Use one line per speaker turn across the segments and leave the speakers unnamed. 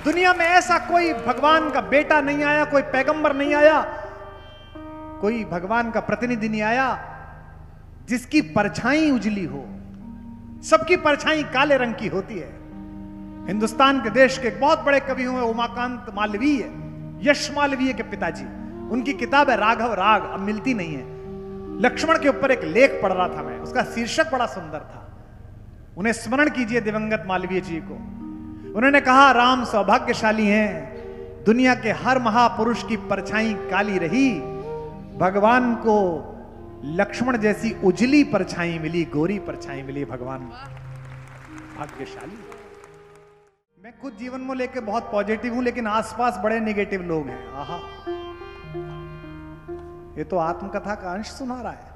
दुनिया में ऐसा कोई भगवान का बेटा नहीं आया, कोई पैगंबर नहीं आया, कोई भगवान का प्रतिनिधि नहीं आया जिसकी परछाई उजली हो। सबकी परछाई काले रंग की होती है। हिंदुस्तान के देश के एक बहुत बड़े कवि हुए उमाकांत मालवीय, यश मालवीय के पिताजी, उनकी किताब है राघव राग, अब मिलती नहीं है। लक्ष्मण के ऊपर एक लेख पढ़ रहा था मैं, उसका शीर्षक बड़ा सुंदर था। उन्हें स्मरण कीजिए दिवंगत मालवीय जी को। उन्होंने कहा, राम सौभाग्यशाली हैं, दुनिया के हर महापुरुष की परछाई काली रही, भगवान को लक्ष्मण जैसी उजली परछाई मिली, गोरी परछाई मिली। भगवान भाग्यशाली। मैं खुद जीवन में लेके बहुत पॉजिटिव हूं, लेकिन आसपास बड़े नेगेटिव लोग हैं। आहा, ये तो आत्मकथा का अंश सुना रहा है।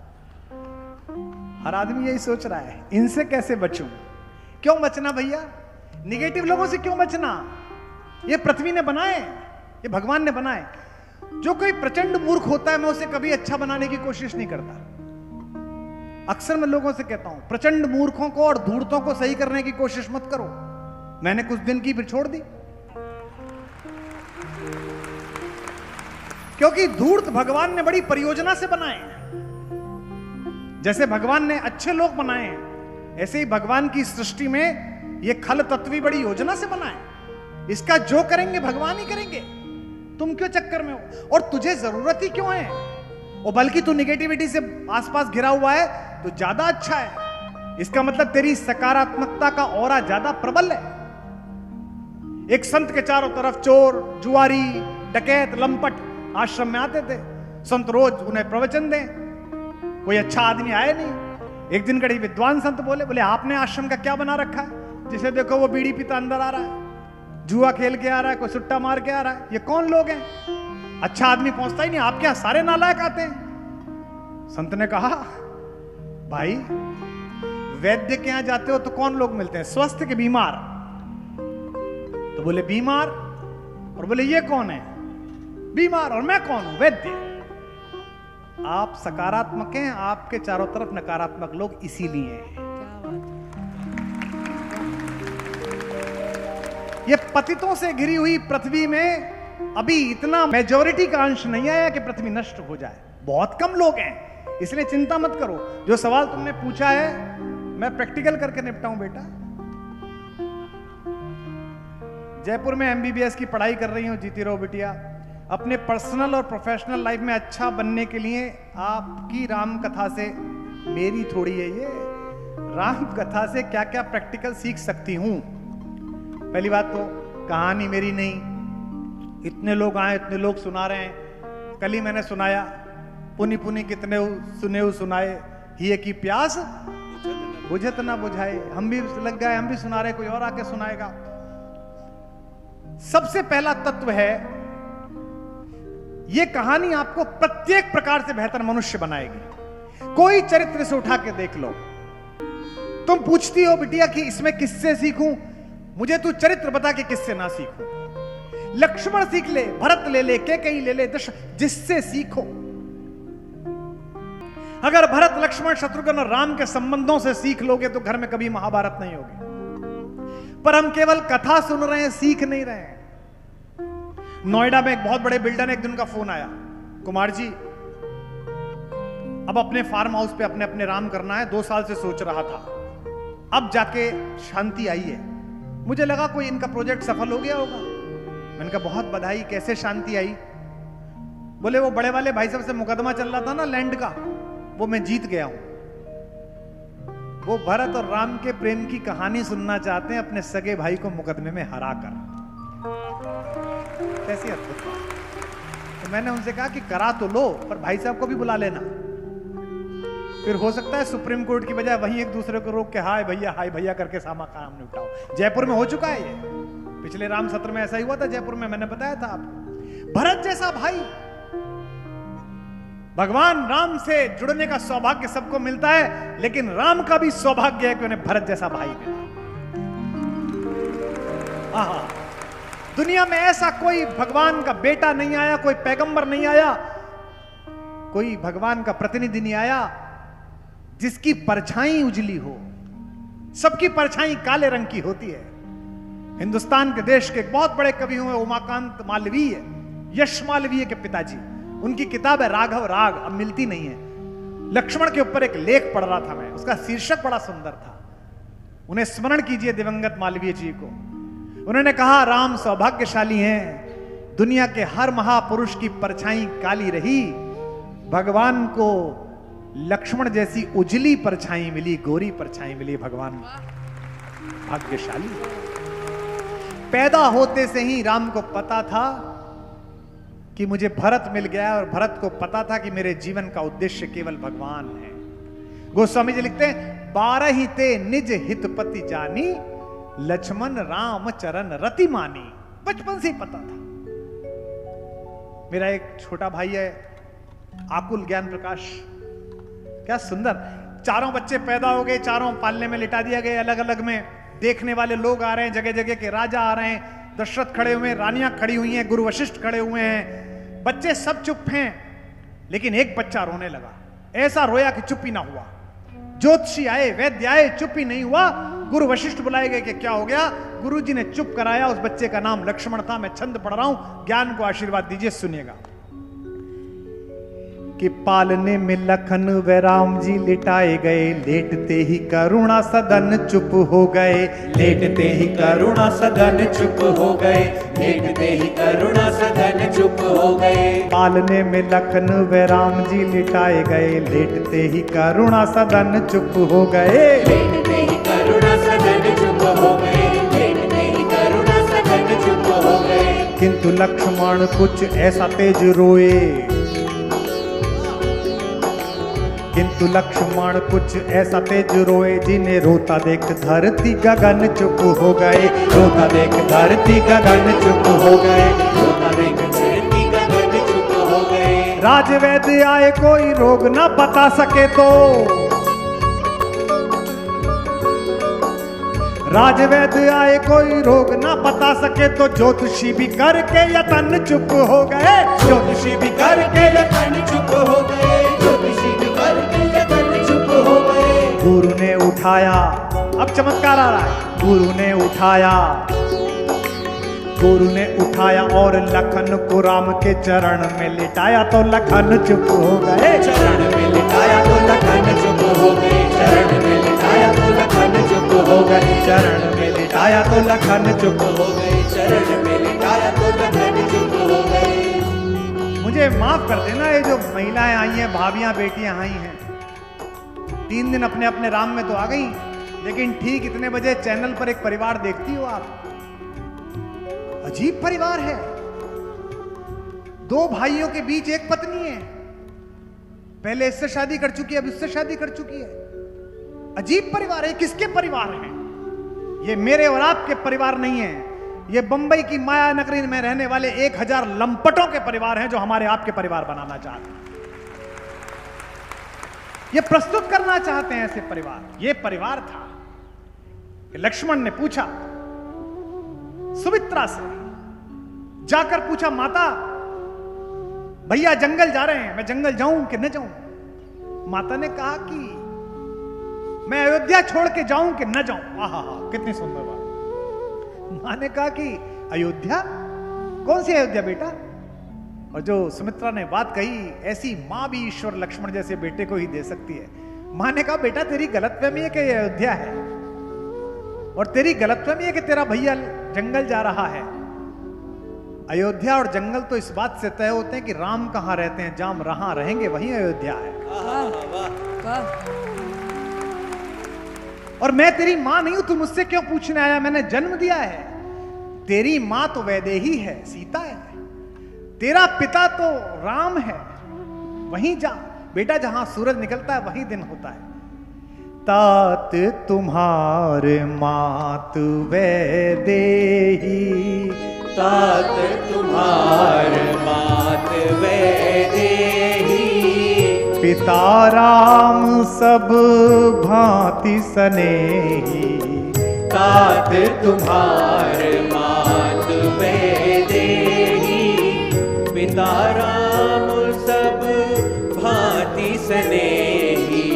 हर आदमी यही सोच रहा है, इनसे कैसे बचूं। क्यों बचना भैया, निगेटिव लोगों से क्यों बचना। ये पृथ्वी ने बनाए, ये भगवान ने बनाए। जो कोई प्रचंड मूर्ख होता है, मैं उसे कभी अच्छा बनाने की कोशिश नहीं करता। अक्सर मैं लोगों से कहता हूं, प्रचंड मूर्खों को और धूर्तों को सही करने की कोशिश मत करो। मैंने कुछ दिन की, फिर छोड़ दी, क्योंकि धूर्त भगवान ने बड़ी परियोजना से बनाए हैं। जैसे भगवान ने अच्छे लोग बनाए हैं, ऐसे ही भगवान की सृष्टि में ये खल तत्वी बड़ी योजना से बनाए। इसका जो करेंगे भगवान ही करेंगे। तुम क्यों चक्कर में हो, और तुझे जरूरत ही क्यों है। और बल्कि तू निगेटिविटी से आसपास घिरा हुआ है तो ज्यादा अच्छा है। इसका मतलब तेरी सकारात्मकता का ऑरा ज्यादा प्रबल है। एक संत के चारों तरफ चोर, जुआरी, डकैत, लंपट आश्रम में आते थे। संत रोज उन्हें प्रवचन दें, कोई अच्छा आदमी आया नहीं। एक दिन कड़ी विद्वान संत बोले, आपने आश्रम का क्या बना रखा है, जिसे देखो वो बीड़ी पीता अंदर आ रहा है, जुआ खेल के आ रहा है, कोई सुट्टा मार के आ रहा है, ये कौन लोग हैं। अच्छा आदमी पहुंचता ही नहीं, आप क्या सारे नालायक आते हैं। संत ने कहा, भाई वैद्य के यहां जाते हो तो कौन लोग मिलते हैं, स्वस्थ के बीमार। तो बोले बीमार, और बोले ये कौन है, बीमार, और मैं कौन हूं, वैद्य। आप सकारात्मक हैं, आपके चारों तरफ नकारात्मक लोग इसीलिए हैं। ये पतितों से घिरी हुई पृथ्वी में अभी इतना मेजॉरिटी का अंश नहीं आया कि पृथ्वी नष्ट हो जाए। बहुत कम लोग हैं, इसलिए चिंता मत करो। जो सवाल तुमने पूछा है मैं प्रैक्टिकल करके निपटाऊं बेटा। जयपुर में एमबीबीएस की पढ़ाई कर रही हूं, जीती रहो बिटिया। अपने पर्सनल और प्रोफेशनल लाइफ में अच्छा बनने के लिए आपकी राम कथा से, मेरी थोड़ी है ये, राम कथा से क्या क्या प्रैक्टिकल सीख सकती हूं। पहली बात तो कहानी मेरी नहीं, इतने लोग आए, इतने लोग सुना रहे हैं। कल ही मैंने सुनाया, पुनी पुनी कितने सुने सुनाए, ही की प्यास बुझत ना बुझाए। हम भी लग गए, हम भी सुना रहे, कोई और आके सुनाएगा। सबसे पहला तत्व है, यह कहानी आपको प्रत्येक प्रकार से बेहतर मनुष्य बनाएगी। कोई चरित्र से उठा के देख लो। तुम पूछती हो बिटिया कि इसमें किससे सीखूं, मुझे तू चरित्र बता के किससे ना सीखूं। लक्ष्मण सीख ले, भरत ले ले, कैकेयी ले ले, जिससे सीखो। अगर भरत, लक्ष्मण, शत्रुघ्न और राम के संबंधों से सीख लोगे तो घर में कभी महाभारत नहीं होगी। पर हम केवल कथा सुन रहे हैं, सीख नहीं रहे हैं। नोएडा में एक बहुत बड़े बिल्डर ने एक दिन का फोन आया, कुमार जी अब अपने फार्म हाउस पे अपने अपने राम करना है, 2 साल से सोच रहा था, अब जाके शांति आई है। मुझे लगा कोई इनका प्रोजेक्ट सफल हो गया होगा। मैंने कहा बहुत बधाई, कैसे शांति आई। बोले वो बड़े वाले भाई साहब से मुकदमा चल रहा था ना लैंड का, वो मैं जीत गया हूं। वो भरत और राम के प्रेम की कहानी सुनना चाहते हैं, अपने सगे भाई को मुकदमे में हरा कर। कैसी अद्भुत बात। तो मैंने उनसे कहा कि करा तो लो, पर भाई साहब को भी बुला लेना। फिर हो सकता है सुप्रीम कोर्ट की बजाय वहीं एक दूसरे को रोक के हाय भैया करके सामा काम निपटाओ। जयपुर में हो चुका है ये, पिछले राम सत्र में ऐसा ही हुआ था जयपुर में, मैंने बताया था आपको। भरत जैसा भाई, भगवान राम से जुड़ने का सौभाग्य सबको मिलता है, लेकिन राम का भी सौभाग्य है कि उन्हें भरत जैसा भाई मिला। आहा, दुनिया में ऐसा कोई भगवान का बेटा नहीं आया, कोई पैगंबर नहीं आया, कोई भगवान का प्रतिनिधि नहीं आया जिसकी परछाई उजली हो। सबकी परछाई काले रंग की होती है। हिंदुस्तान के देश के एक बहुत बड़े कवि हुए उमाकांत मालवीय, यश मालवीय के पिताजी, उनकी किताब है राघव राग, अब मिलती नहीं है। लक्ष्मण के ऊपर एक लेख पढ़ रहा था मैं, उसका शीर्षक बड़ा सुंदर था। उन्हें स्मरण कीजिए दिवंगत मालवीय जी को। उन्होंने कहा, राम सौभाग्यशाली हैं, दुनिया के हर महापुरुष की परछाई काली रही, भगवान को लक्ष्मण जैसी उजली परछाई मिली, गोरी परछाई मिली। भगवान भाग्यशाली। पैदा होते से ही राम को पता था कि मुझे भरत मिल गया, और भरत को पता था कि मेरे जीवन का उद्देश्य केवल भगवान है। गोस्वामी जी लिखते हैं, 12 ही ते निज हितपति जानी, लक्ष्मण राम चरण रति मानी। बचपन से ही पता था। मेरा एक छोटा भाई है आकुल ज्ञान प्रकाश, क्या सुंदर, चारों बच्चे पैदा हो गए, चारों पालने में लिटा दिया गए अलग अलग में। देखने वाले लोग आ रहे हैं, जगह जगह के राजा आ रहे हैं, दशरथ खड़े हुए हैं, रानियां खड़ी हुई हैं, गुरु वशिष्ठ खड़े हुए हैं, बच्चे सब चुप हैं। लेकिन एक बच्चा रोने लगा, ऐसा रोया कि चुप ही ना हुआ। ज्योतिषी आए, वैद्य आए, चुप ही नहीं हुआ। गुरु वशिष्ठ बुलाए गए कि क्या हो गया? गुरुजी ने चुप कराया। उस बच्चे का नाम लक्ष्मण था। मैं छंद पढ़ रहा हूं, ज्ञान को आशीर्वाद दीजिए, सुनिएगा। कि पालने में लखन व राम जी लिटाए गए, लेटते ही करुणा सदन चुप हो गए,
लेटते ही करुणा सदन चुप हो गए, लेटते ही करुणा सदन चुप हो गए।
पालने में लखन व राम जी लिटाए गए, लेटते ही करुणा सदन चुप हो गए,
लेटते ही करुणा सदन चुप हो गए, लेटते ही करुणा सदन चुप हो गए।
किंतु लक्ष्मण कुछ ऐसा तेज रोए, किंतु लक्ष्मण कुछ ऐसा तेज रोए, जिन्हें रोता देख धरती गगन चुप हो गए,
रोता देख धरती गगन चुप हो गए, रोता देख धरती गगन चुप हो गए।
राजवैद्य आए कोई रोग न बता सके तो, राजवैद्य आए कोई रोग न बता सके तो, ज्योतिषी भी करके यतन चुप हो गए,
ज्योतिषी भी करके यतन चुप हो गए, ज्योतिषी भी करके यतन चुप हो गए।
गुरु ने उठाया, अब चमत्कार आ रहा है, गुरु ने उठाया, गुरु ने उठाया और लखन को राम के चरण में लिटाया तो लखन चुप हो गए,
चरण में लिटाया तो लखन चुप हो गए, चरण में लिटाया तो लखन चुप हो गए,
चरण में लिटाया तो लखन चुप
हो गए, चरण में लिटाया तो लखन चुप हो गए।
मुझे माफ कर देना, ये जो महिलाएं आई हैं, भाभियां बेटियां आई हैं, 3 दिन अपने अपने राम में तो आ गई, लेकिन ठीक इतने बजे चैनल पर एक परिवार देखती हो आप, अजीब परिवार है। 2 भाइयों के बीच एक पत्नी है, पहले इससे शादी कर चुकी है, अब इससे शादी कर चुकी है। अजीब परिवार है। किसके परिवार हैं? ये मेरे और आपके परिवार नहीं है, ये बंबई की माया नगरी में रहने वाले 1000 लंपटों के परिवार हैं, जो हमारे आपके परिवार बनाना चाहते हैं। ये प्रस्तुत करना चाहते हैं ऐसे परिवार। ये परिवार था कि लक्ष्मण ने पूछा सुमित्रा से, जाकर पूछा, माता भैया जंगल जा रहे हैं, मैं जंगल जाऊं कि न जाऊं? माता ने कहा कि मैं अयोध्या छोड़ के जाऊं कि न जाऊं? आहा, कितनी सुंदर बात। मां ने कहा कि अयोध्या? कौन सी अयोध्या बेटा? और जो सुमित्रा ने बात कही, ऐसी मां भी ईश्वर लक्ष्मण जैसे बेटे को ही दे सकती है। मां ने कहा, बेटा तेरी गलतफहमी है कि ये अयोध्या है, और तेरी गलतफहमी है कि तेरा भैया जंगल जा रहा है। अयोध्या और जंगल तो इस बात से तय होते हैं कि राम कहां रहते हैं, जहां रहां रहेंगे वहीं अयोध्या है। और मैं तेरी मां नहीं हूं, तू मुझसे क्यों पूछने आया? मैंने जन्म दिया है। तेरी मां तो वैदेही है, सीता है, तेरा पिता तो राम है, वहीं जा बेटा, जहां सूरज निकलता है वहीं दिन होता है। तात तुम्हार मात वैदेही,
तात तुम्हार मात वैदेही,
पिता राम सब भांति सनेही।
तात तुम्हार मात वैदेही, पिता राम सब भांति सनेही।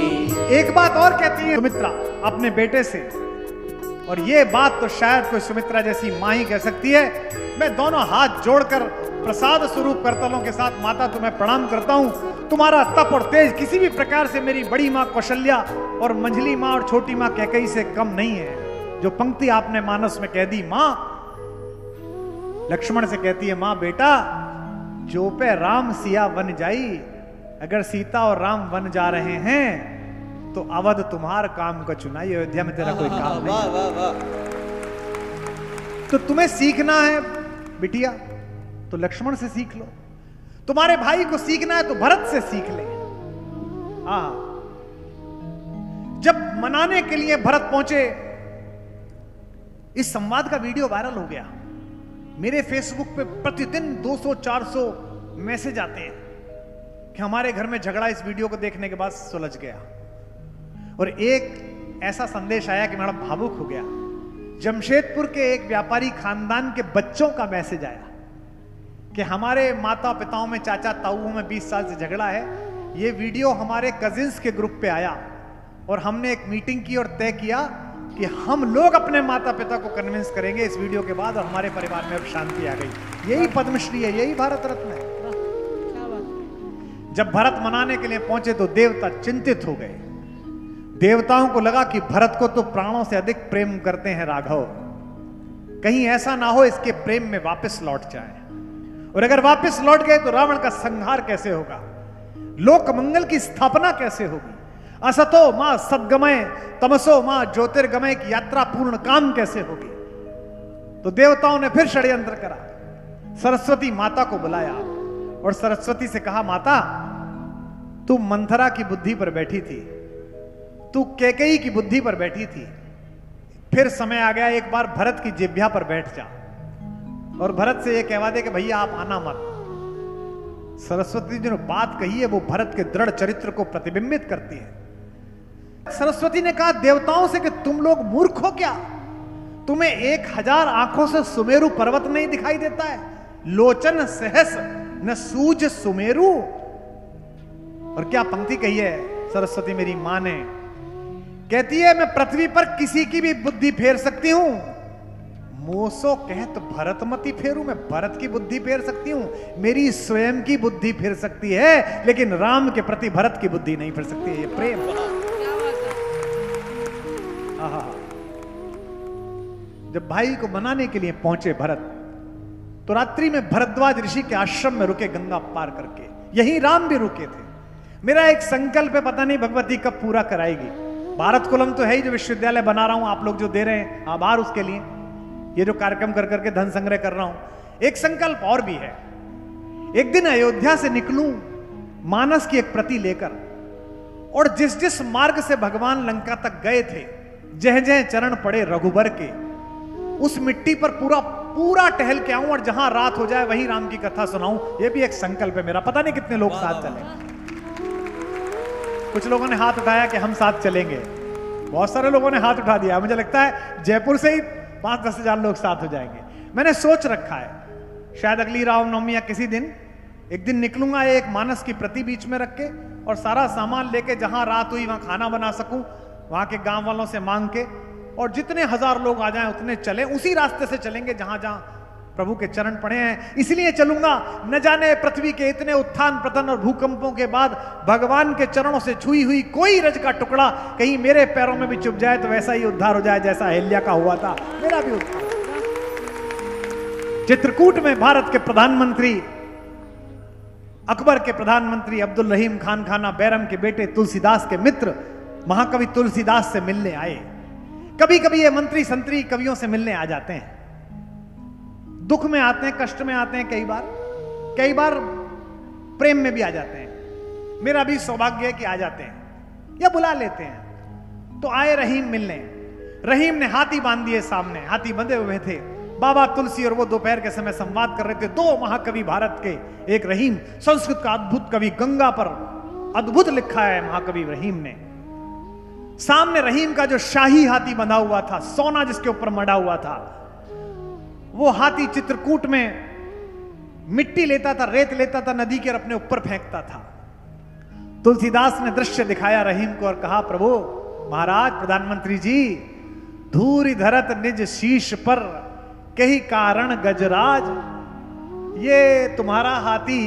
एक बात और कहती है सुमित्रा अपने बेटे से और ये बात तो शायद कोई सुमित्रा जैसी मां ही कह सकती है। मैं दोनों हाथ जोड़कर प्रसाद स्वरूप करतलों के साथ माता तुम्हें प्रणाम करता हूं। तुम्हारा तप और तेज किसी भी प्रकार से मेरी बड़ी मां कौशल्या और मंझली मां और छोटी मां कैकेयी से कम नहीं है। जो पंक्ति आपने मानस में कह दी, मां लक्ष्मण से कहती है, मां बेटा जो पे राम सिया वन जाई, अगर सीता और राम वन जा रहे हैं तो अवध तुम्हार काम का चुनाई, अयोध्या में तेरा कोई काम नहीं।
वाह वाह वाह।
तो तुम्हें सीखना है बिटिया तो लक्ष्मण से सीख लो, तुम्हारे भाई को सीखना है तो भरत से सीख ले। हाँ, जब मनाने के लिए भरत पहुंचे, इस संवाद का वीडियो वायरल हो गया। मेरे फेसबुक पे प्रतिदिन 200-400 मैसेज आते हैं कि हमारे घर में झगड़ा इस वीडियो को देखने के बाद सुलझ गया। और एक ऐसा संदेश आया कि मैडम भावुक हो गया। जमशेदपुर के एक व्यापारी खानदान के बच्चों का मैसेज आया कि हमारे माता पिताओं में, चाचा ताऊओं में 20 साल से झगड़ा है। ये वीडियो हमारे कजिन्स के ग्रुप पे आया और हमने एक मीटिंग की और तय किया कि हम लोग अपने माता पिता को कन्विंस करेंगे इस वीडियो के बाद, और हमारे परिवार में अब शांति आ गई। यही पद्मश्री है, यही भारत रत्न है। जब भरत मनाने के लिए पहुंचे तो देवता चिंतित हो गए। देवताओं को लगा कि भरत को तो प्राणों से अधिक प्रेम करते हैं राघव, कहीं ऐसा ना हो इसके प्रेम में वापस लौट जाए, और अगर वापस लौट गए तो रावण का संहार कैसे होगा, लोक मंगल की स्थापना कैसे होगी, असतो मां सद्गमय तमसो मां ज्योतिर्गमय की यात्रा पूर्ण काम कैसे होगी। तो देवताओं ने फिर षड्यंत्र करा, सरस्वती माता को बुलाया और सरस्वती से कहा, माता तू मंथरा की बुद्धि पर बैठी थी, तू कैकेयी की बुद्धि पर बैठी थी, फिर समय आ गया एक बार भरत की जिह्वा पर बैठ जा और भरत से यह कहवा दे कि भैया आप आना मत। सरस्वती जी ने बात कही है वो भरत के दृढ़ चरित्र को प्रतिबिंबित करती है। सरस्वती ने कहा देवताओं से कि तुम लोग मूर्ख हो क्या, तुम्हें 1000 आंखों से सुमेरु पर्वत नहीं दिखाई देता है, लोचन सहस न सूझ सुमेरु। और क्या पंक्ति कही है सरस्वती मेरी मां ने, कहती है मैं पृथ्वी पर किसी की भी बुद्धि फेर सकती हूं, मोसो कहत भरतमती फेरू, मैं भरत की बुद्धि फेर सकती हूं, मेरी स्वयं की बुद्धि फेर सकती है, लेकिन राम के प्रति भरत की बुद्धि नहीं फेर सकती है। ये प्रेम। आहा। जब भाई को मनाने के लिए पहुंचे भरत, तो रात्रि में भरद्वाज ऋषि के आश्रम में रुके गंगा पार करके, यही राम भी रुके थे। मेरा एक संकल्प है, पता नहीं भगवती कब पूरा कराएगी। भारत कुलम तो है ही, जो विश्वविद्यालय बना रहा हूं, आप लोग जो दे रहे हैं आभार उसके लिए, ये जो कार्यक्रम कर करके धन संग्रह कर रहा हूं। एक संकल्प और भी है, एक दिन अयोध्या से निकलूं मानस की एक प्रति लेकर, और जिस जिस मार्ग से भगवान लंका तक गए थे, जह जह चरण पड़े रघुबर के, उस मिट्टी पर पूरा टहल के आऊं और जहां रात हो जाए वहीं राम की कथा सुनाऊं। यह भी एक संकल्प है मेरा। पता नहीं कितने लोग साथ चले। कुछ लोगों ने हाथ उठाया कि हम साथ चलेंगे, बहुत सारे लोगों ने हाथ उठा दिया। मुझे लगता है जयपुर से ही 5-10 हजार लोग साथ हो जाएंगे। मैंने सोच रखा है शायद अगली रामनवमी या किसी दिन एक दिन निकलूंगा, एक मानस की प्रति बीच में रख के और सारा सामान लेके जहां रात हुई वहां खाना बना सकूं, वहां के गांव वालों से मांग के, और जितने 1000 लोग आ जाएं उतने चले, उसी रास्ते से चलेंगे जहां जहां प्रभु के चरण पड़े हैं। इसलिए चलूंगा, न जाने पृथ्वी के इतने उत्थान पतन और भूकंपों के बाद भगवान के चरणों से छुई हुई कोई रज का टुकड़ा कहीं मेरे पैरों में भी चुभ जाए तो वैसा ही उद्धार हो जाए जैसा अहिल्या का हुआ था, मेरा भी उद्धार। चित्रकूट में भारत के प्रधानमंत्री, अकबर के प्रधानमंत्री अब्दुल रहीम खान खाना बैरम के बेटे तुलसीदास के मित्र महाकवि तुलसीदास से मिलने आए। कभी कभी ये मंत्री संतरी कवियों से मिलने आ जाते हैं, दुख में आते हैं, कष्ट में आते हैं, कई बार प्रेम में भी आ जाते हैं। मेरा भी सौभाग्य है कि आ जाते हैं या बुला लेते हैं। तो आए रहीम मिलने। रहीम ने हाथी बांध दिए सामने, हाथी बंधे हुए थे। बाबा तुलसी और वो दोपहर के समय संवाद कर रहे थे। 2 महाकवि भारत के, एक रहीम, संस्कृत का अद्भुत कवि, गंगा पर अद्भुत लिखा है महाकवि रहीम ने। सामने रहीम का जो शाही हाथी बंधा हुआ था, सोना जिसके ऊपर मड़ा हुआ था, वो हाथी चित्रकूट में मिट्टी लेता था, रेत लेता था नदी के और अपने ऊपर फेंकता था। तुलसीदास ने दृश्य दिखाया रहीम को और कहा, प्रभु महाराज प्रधानमंत्री जी, धूरि धरत निज शीश पर, कही कारण गजराज। ये तुम्हारा हाथी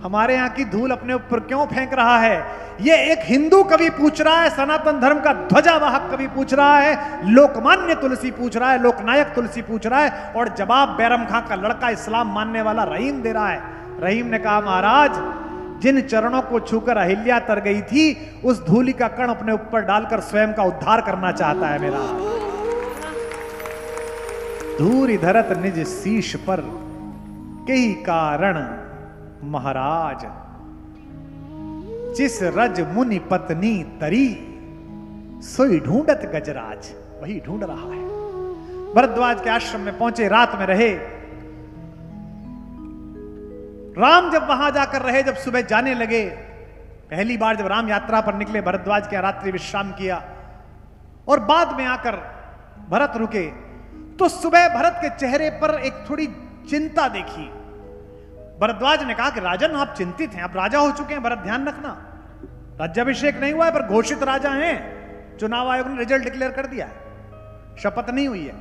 हमारे यहां की धूल अपने ऊपर क्यों फेंक रहा है? ये एक हिंदू कवि पूछ रहा है, सनातन धर्म का ध्वजावाहक कवि पूछ रहा है, लोकमान्य तुलसी पूछ रहा है, लोकनायक तुलसी पूछ रहा है, और जवाब बैरम खां का लड़का इस्लाम मानने वाला रहीम दे रहा है। रहीम ने कहा, महाराज जिन चरणों को छूकर अहिल्या तर गई थी, उस धूलि का कण अपने ऊपर डालकर स्वयं का उद्धार करना चाहता है मेरा। धूरि धरत निज शीश पर, कही कारण महाराज। जिस रज मुनि पत्नी तरी, सोई ढूंढत गजराज। वही ढूंढ रहा है। भरद्वाज के आश्रम में पहुंचे, रात में रहे। राम जब वहां जाकर रहे, जब सुबह जाने लगे, पहली बार जब राम यात्रा पर निकले, भरद्वाज के रात्रि विश्राम किया और बाद में आकर भरत रुके, तो सुबह भरत के चेहरे पर एक थोड़ी चिंता देखी। भरद्वाज ने कहा कि राजन आप चिंतित हैं, आप राजा हो चुके हैं, भरत ध्यान रखना, राज्याभिषेक नहीं हुआ है पर घोषित राजा हैं, चुनाव आयोग ने रिजल्ट डिक्लेयर कर दिया है, शपथ नहीं हुई है,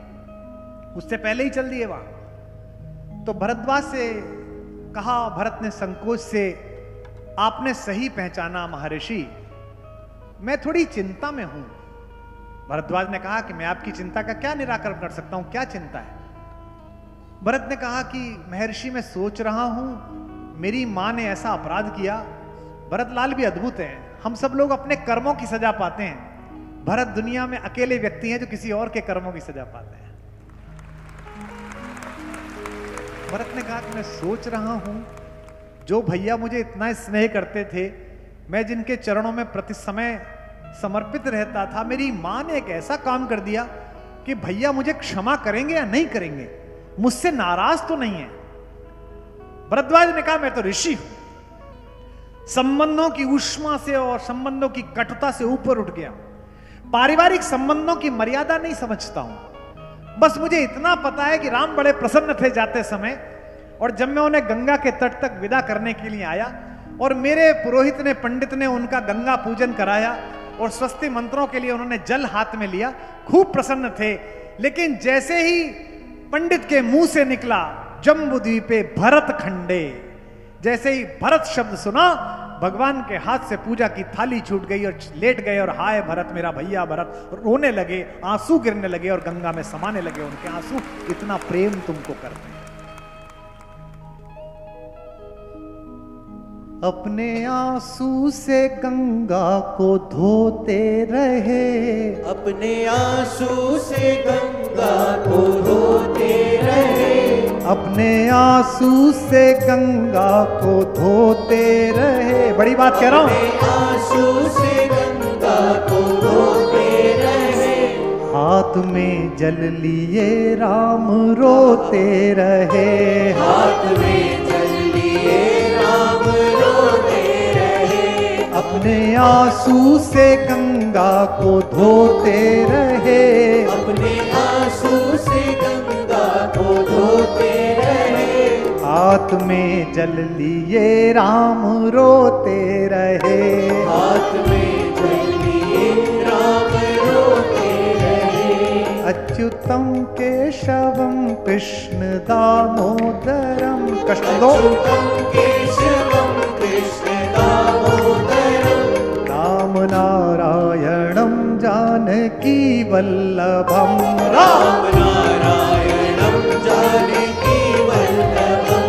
उससे पहले ही चल दिए वहां। तो भरद्वाज से कहा, भरत ने संकोच से, आपने सही पहचाना महर्षि, मैं थोड़ी चिंता में हूं। भरद्वाज ने कहा कि मैं आपकी चिंता का क्या निराकरण कर सकता हूं, क्या चिंता है? भरत ने कहा कि महर्षि मैं सोच रहा हूं, मेरी मां ने ऐसा अपराध किया। भरत लाल भी अद्भुत हैं, हम सब लोग अपने कर्मों की सजा पाते हैं, भरत दुनिया में अकेले व्यक्ति हैं जो किसी और के कर्मों की सजा पाते हैं। भरत ने कहा कि मैं सोच रहा हूं, जो भैया मुझे इतना स्नेह करते थे, मैं जिनके चरणों में प्रति समय समर्पित रहता था, मेरी मां ने एक ऐसा काम कर दिया कि भैया मुझे क्षमा करेंगे या नहीं करेंगे, मुझसे नाराज तो नहीं है। भरद्वाज ने कहा, मैं तो ऋषि हूं, संबंधों की ऊष्मा से और संबंधों की कटुता से ऊपर उठ गया, पारिवारिक संबंधों की मर्यादा नहीं समझता हूं। बस मुझे इतना पता है कि राम बड़े प्रसन्न थे जाते समय, और जब मैं उन्हें गंगा के तट तक विदा करने के लिए आया और मेरे पुरोहित ने, पंडित ने उनका गंगा पूजन कराया और स्वस्ति मंत्रों के लिए उन्होंने जल हाथ में लिया, खूब प्रसन्न थे। लेकिन जैसे ही पंडित के मुंह से निकला जम्बूद्वीपे भरत खंडे, जैसे ही भरत शब्द सुना, भगवान के हाथ से पूजा की थाली छूट गई और लेट गए, और हाय भरत, मेरा भैया भरत, रोने लगे, आंसू गिरने लगे और गंगा में समाने लगे उनके आंसू, इतना प्रेम तुमको करते हैं। अपने आंसू से गंगा को धोते रहे,
अपने आंसू से गंगा को धोते रहे,
अपने आंसू से गंगा को धोते रहे। बड़ी बात कह रहा हूं,
अपने आंसू से गंगा को धोते रहे,
हाथ में जल लिए राम रोते रहे,
हाथ में जल लिए राम रोते रहे,
अपने आंसू से गंगा को धोते रहे,
अपने आंसू से गंगा को धोते रहे,
हाथ में जल लिए राम रोते रहे,
हाथ में जल लिए राम रोते रहे,
अच्युतम केशवम कृष्ण दामोदरम, कष्ट दो,
अच्युतम केशवम कृष्ण दामोदरम,
राम नारायणम जानकी वल्लभम,
राम नारायणम जानकी वल्लभम,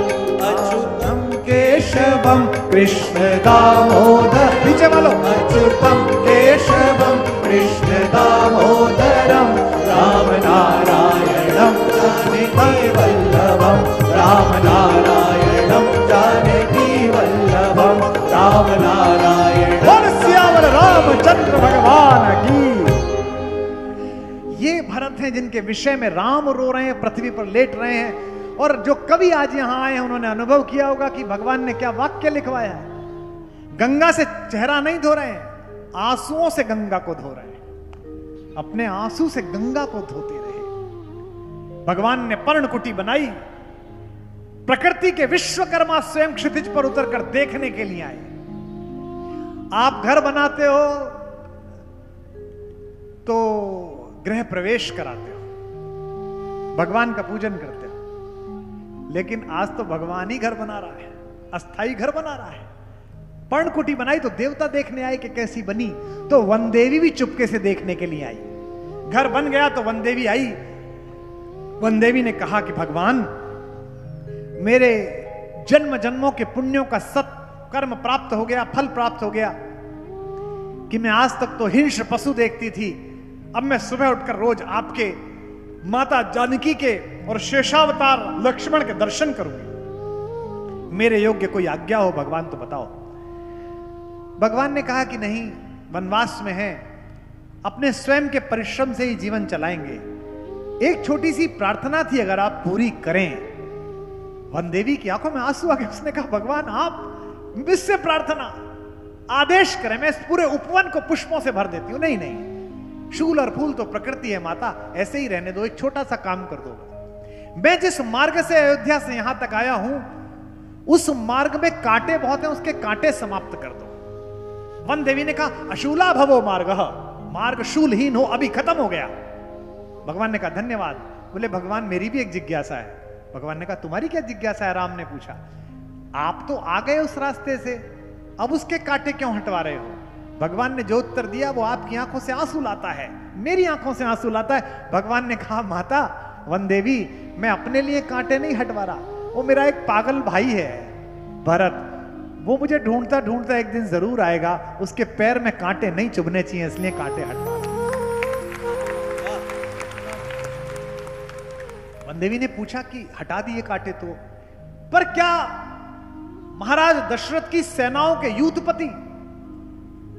अच्युतम
केशवम कृष्ण दामोदर, पीछे वालों,
अच्युतम
केशवम कृष्ण दामोदरम, राम नारायणम जानकी वल्लभम, राम नारायणम जानकी वल्लभम, राम नारायण। बोल सियावर रामचंद्र भगवान की। ये भरत हैं जिनके विषय में राम रो रहे हैं, पृथ्वी पर लेट रहे हैं, और जो कवि आज यहां आए हैं उन्होंने अनुभव किया होगा कि भगवान ने क्या वाक्य लिखवाया है। गंगा से चेहरा नहीं धो रहे हैं, आंसुओं से गंगा को धो रहे हैं, अपने आंसू से गंगा को धोते रहे। भगवान ने पर्णकुटी बनाई, प्रकृति के विश्वकर्मा स्वयं क्षितिज पर उतरकर देखने के लिए आए। आप घर बनाते हो तो गृह प्रवेश कराते हो, भगवान का पूजन करते हो, लेकिन आज तो भगवान ही घर बना रहा है, अस्थाई घर बना रहा है। पर्णकुटी बनाई तो देवता देखने आए कि कैसी बनी, तो वनदेवी भी चुपके से देखने के लिए आई। घर बन गया तो वनदेवी आई। वनदेवी ने कहा कि भगवान, मेरे जन्म जन्मों के पुण्यों का सत कर्म प्राप्त हो गया, फल प्राप्त हो गया कि मैं आज तक तो हिंस पशु देखती थी, अब मैं सुबह उठकर रोज आपके माता जानकी के और शेषावतार लक्ष्मण के दर्शन करूंगी। मेरे योग्य कोई आज्ञा हो भगवान तो बताओ। भगवान ने कहा कि नहीं, वनवास में है, अपने स्वयं के परिश्रम से ही जीवन चलाएंगे। एक छोटी सी प्रार्थना थी, अगर आप पूरी करें। वनदेवी की आंखों में आंसू आ गए। उसने कहा भगवान, आप मुझसे प्रार्थना आदेश करें, मैं इस पूरे उपवन को पुष्पों से भर देती हूं। नहीं नहीं, शूल और फूल तो प्रकृति है माता, ऐसे ही रहने दो, एक छोटा सा काम कर दो। मैं जिस मार्ग से अयोध्या से यहां तक आया हूं, उस मार्ग में कांटे बहुत हैं, उसके कांटे समाप्त कर दो। वन देवी ने कहा अशूला भवो मार्ग, मार्ग शूलहीन हो, अभी खत्म हो गया। भगवान ने कहा धन्यवाद। बोले भगवान, मेरी भी एक जिज्ञासा है। भगवान ने कहा तुम्हारी क्या जिज्ञासा है? राम ने पूछा। आप तो आ गए उस रास्ते से, अब उसके कांटे क्यों हटवा रहे हो? भगवान ने जो उत्तर दिया वो आपकी आंखों से आंसू लाता है, मेरी आंखों से आंसू लाता है। भगवान ने कहा माता वनदेवी, मैं अपने लिए कांटे नहीं हटवा रहा, वो मेरा एक पागल भाई है भरत, वो मुझे ढूंढता ढूंढता एक दिन जरूर आएगा, उसके पैर में कांटे नहीं चुभने चाहिए, इसलिए कांटे हटवा। वनदेवी ने पूछा कि हटा दिए कांटे तो, पर क्या महाराज दशरथ की सेनाओं के यूथपति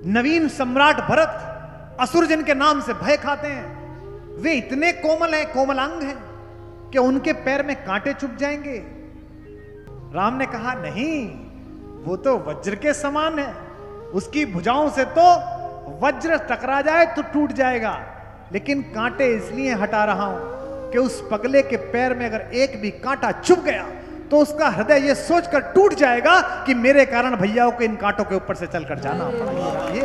नवीन सम्राट भरत असुर जिनके नाम से भय खाते हैं, वे इतने कोमल हैं, कोमलांग हैं कि उनके पैर में कांटे चुभ जाएंगे? राम ने कहा नहीं, वो तो वज्र के समान है, उसकी भुजाओं से तो वज्र टकरा जाए तो टूट जाएगा, लेकिन कांटे इसलिए हटा रहा हूं कि उस पगले के पैर में अगर एक भी कांटा चुभ गया तो उसका हृदय यह सोचकर टूट जाएगा कि मेरे कारण भैयाओं को इन कांटों के ऊपर से चलकर जाना पड़ा। ये